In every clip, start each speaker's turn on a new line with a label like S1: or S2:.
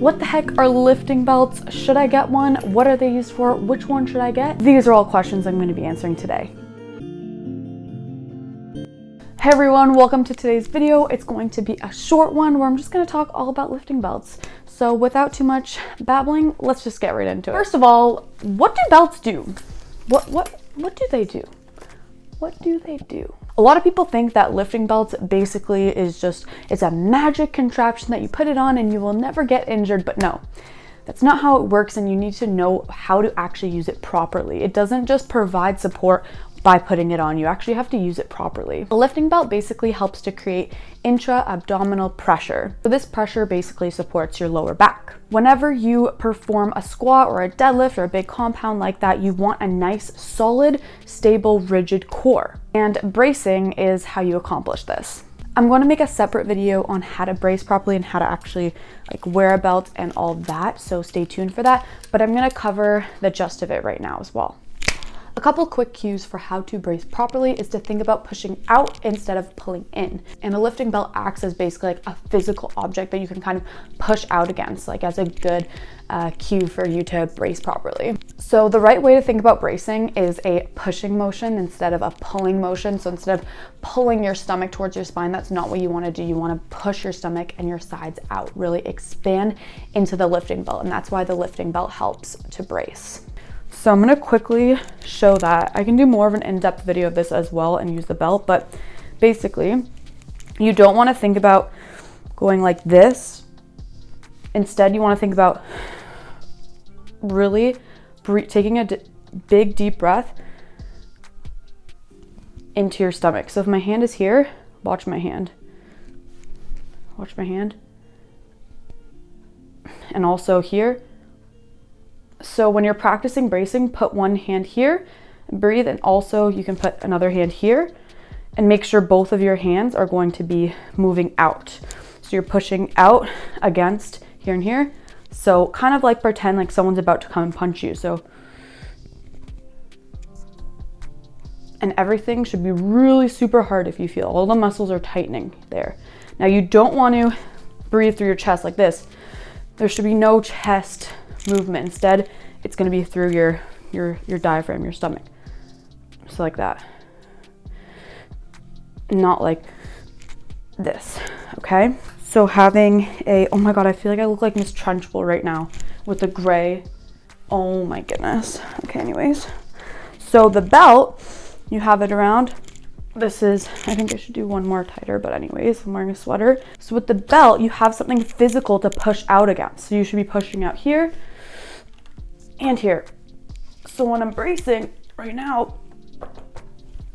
S1: What the heck are lifting belts? Should I get one? What are they used for? Which one should I get? These are all questions I'm going to be answering today. Hey everyone, welcome to today's video. It's going to be a short one where I'm just going to talk all about lifting belts. So without too much babbling, let's just get right into it. First of all, what do belts do? What do they do? What do they do? A lot of people think that lifting belts basically is it's a magic contraption that you put it on and you will never get injured, but no. That's not how it works, and you need to know how to actually use it properly. It doesn't just provide support by putting it on. You actually have to use it properly. A lifting belt basically helps to create intra-abdominal pressure. So this pressure basically supports your lower back. Whenever you perform a squat or a deadlift or a big compound like that, you want a nice, solid, stable, rigid core. And bracing is how you accomplish this. I'm going to make a separate video on how to brace properly and how to actually wear a belt and all that, so stay tuned for that. But I'm going to cover the gist of it right now as well. A couple quick cues for how to brace properly is to think about pushing out instead of pulling in. And a lifting belt acts as basically a physical object that you can kind of push out against, as a good cue for you to brace properly. So the right way to think about bracing is a pushing motion instead of a pulling motion. So instead of pulling your stomach towards your spine, that's not what you want to do. You want to push your stomach and your sides out, really expand into the lifting belt. And that's why the lifting belt helps to brace. So I'm going to quickly show that. I can do more of an in-depth video of this as well and use the belt, but basically you don't want to think about going like this. Instead, you want to think about really taking a big deep breath into your stomach. So if my hand is here, watch my hand. Watch my hand. And also here. So when you're practicing bracing, put one hand here, breathe, and also you can put another hand here and make sure both of your hands are going to be moving out. So you're pushing out against here and here. So kind of pretend like someone's about to come and punch you. So, and everything should be really super hard if you feel all the muscles are tightening there. Now you don't want to breathe through your chest like this. There should be no chest movement. Instead, it's going to be through your diaphragm, your stomach. So like that. Not like this, okay? So having oh my God, I feel like I look like Miss Trunchbull right now with the gray. Oh my goodness. Okay, anyways. So the belt, you have it around. This is, I think I should do one more tighter, but anyways, I'm wearing a sweater. So with the belt, you have something physical to push out against. So you should be pushing out here and here. So when I'm bracing right now,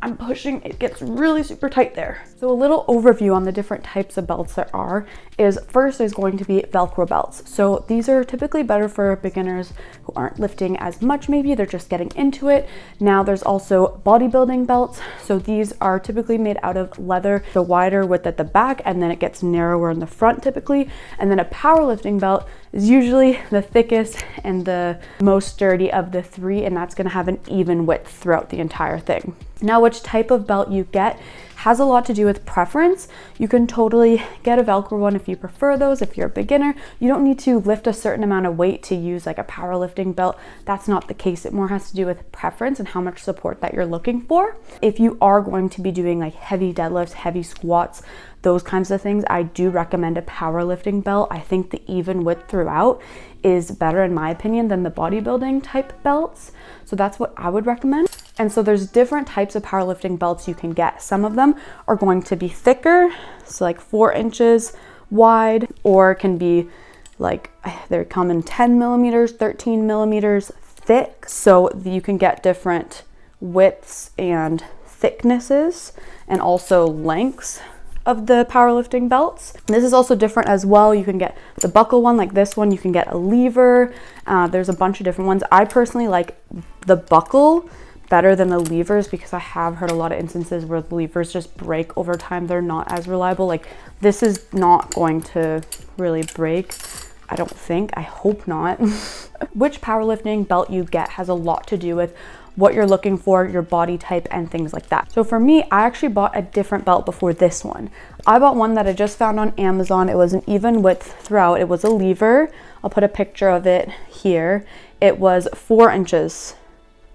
S1: I'm pushing, it gets really super tight there. So a little overview on the different types of belts there are is first is going to be velcro belts. So these are typically better for beginners who aren't lifting as much, maybe they're just getting into it. Now there's also bodybuilding belts. So these are typically made out of leather, the wider width at the back, and then it gets narrower in the front typically. And then a powerlifting belt is usually the thickest and the most sturdy of the three, and that's gonna have an even width throughout the entire thing. Now, which type of belt you get has a lot to do with preference. You can totally get a Velcro one if you prefer those. If you're a beginner, you don't need to lift a certain amount of weight to use a powerlifting belt. That's not the case. It more has to do with preference and how much support that you're looking for. If you are going to be doing heavy deadlifts, heavy squats, those kinds of things, I do recommend a powerlifting belt. I think the even width throughout is better in my opinion than the bodybuilding type belts. So that's what I would recommend. And so there's different types of powerlifting belts you can get. Some of them are going to be thicker, so 4 inches wide, or it can be they come in 10 millimeters, 13 millimeters thick. So you can get different widths and thicknesses and also lengths of the powerlifting belts. This is also different as well. You can get the buckle one like this one. You can get a lever. There's a bunch of different ones. I personally like the buckle better than the levers because I have heard a lot of instances where the levers just break over time. They're not as reliable. This is not going to really break. I don't think. I hope not. Which powerlifting belt you get has a lot to do with what you're looking for, your body type, and things like that. So for me, I actually bought a different belt before this one. I bought one that I just found on Amazon. It was an even width throughout. It was a lever. I'll put a picture of it here. It was 4 inches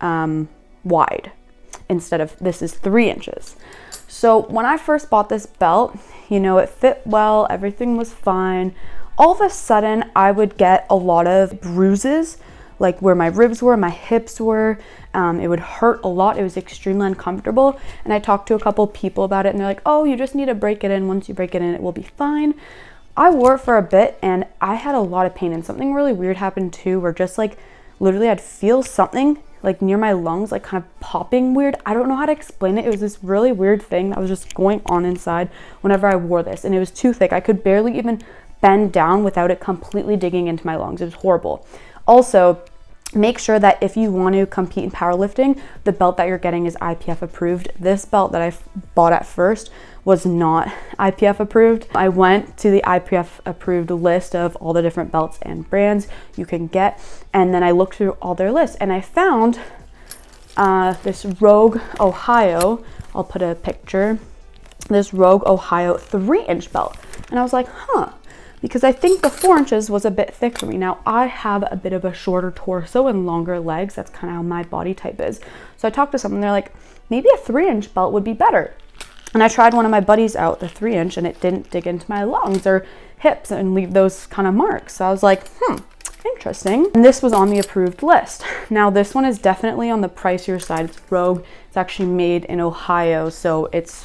S1: wide instead of, this is 3 inches. So when I first bought this belt, you know, it fit well, everything was fine. All of a sudden, I would get a lot of bruises, like where my ribs were, my hips were. It would hurt a lot. It was extremely uncomfortable. And I talked to a couple people about it, and they're like, oh, you just need to break it in. Once you break it in, it will be fine. I wore it for a bit, and I had a lot of pain. And something really weird happened too, where just like literally I'd feel something like near my lungs, like kind of popping weird. I don't know how to explain it. It was this really weird thing that was just going on inside whenever I wore this, and it was too thick. I could barely even bend down without it completely digging into my lungs. It was horrible. Also, make sure that if you want to compete in powerlifting, the belt that you're getting is IPF approved. This belt that I bought at first was not IPF approved. I went to the IPF approved list of all the different belts and brands you can get, and then I looked through all their lists, and I found this Rogue Ohio. I'll put a picture. This Rogue Ohio 3-inch belt, and I was like, huh, because I think the 4 inches was a bit thick for me. Now I have a bit of a shorter torso and longer legs. That's kind of how my body type is. So I talked to someone, they're like, maybe a 3-inch belt would be better. And I tried one of my buddies out, the 3-inch, and it didn't dig into my lungs or hips and leave those kind of marks. So I was like, interesting. And this was on the approved list. Now this one is definitely on the pricier side. It's Rogue. It's actually made in Ohio, so it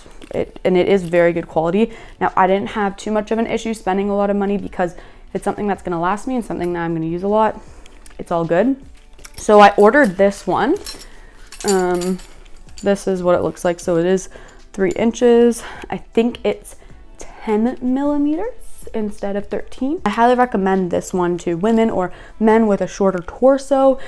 S1: is very good quality. Now I didn't have too much of an issue spending a lot of money because it's something that's gonna last me and something that I'm gonna use a lot. It's all good. So I ordered this one. This is what it looks like. So it is 3 inches. I think it's 10 millimeters instead of 13. I highly recommend this one to women or men with a shorter torso,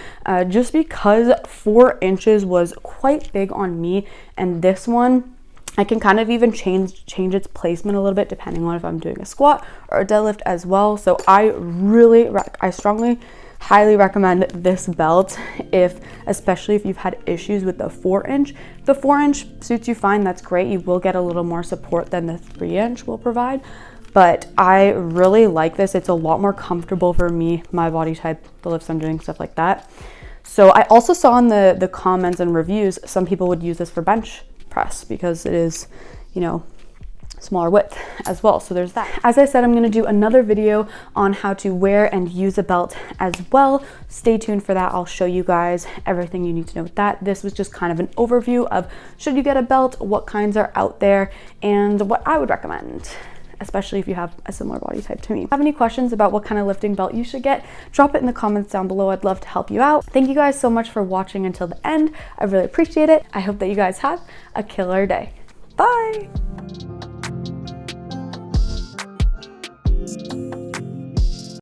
S1: just because 4 inches was quite big on me, and this one I can kind of even change its placement a little bit depending on if I'm doing a squat or a deadlift as well. So I strongly highly recommend this belt, especially if you've had issues with the 4-inch. If the 4-inch suits you fine, that's great. You will get a little more support than the 3-inch will provide. But I really like this. It's a lot more comfortable for me, my body type, the lifts I'm doing, stuff like that. So I also saw in the comments and reviews, some people would use this for bench press because it is, you know, smaller width as well. So there's that. As I said, I'm going to do another video on how to wear and use a belt as well. Stay tuned for that. I'll show you guys everything you need to know with that. This was just kind of an overview of should you get a belt, what kinds are out there, and what I would recommend, especially if you have a similar body type to me. If you have any questions about what kind of lifting belt you should get, drop it in the comments down below. I'd love to help you out. Thank you guys so much for watching until the end. I really appreciate it. I hope that you guys have a killer day. Bye.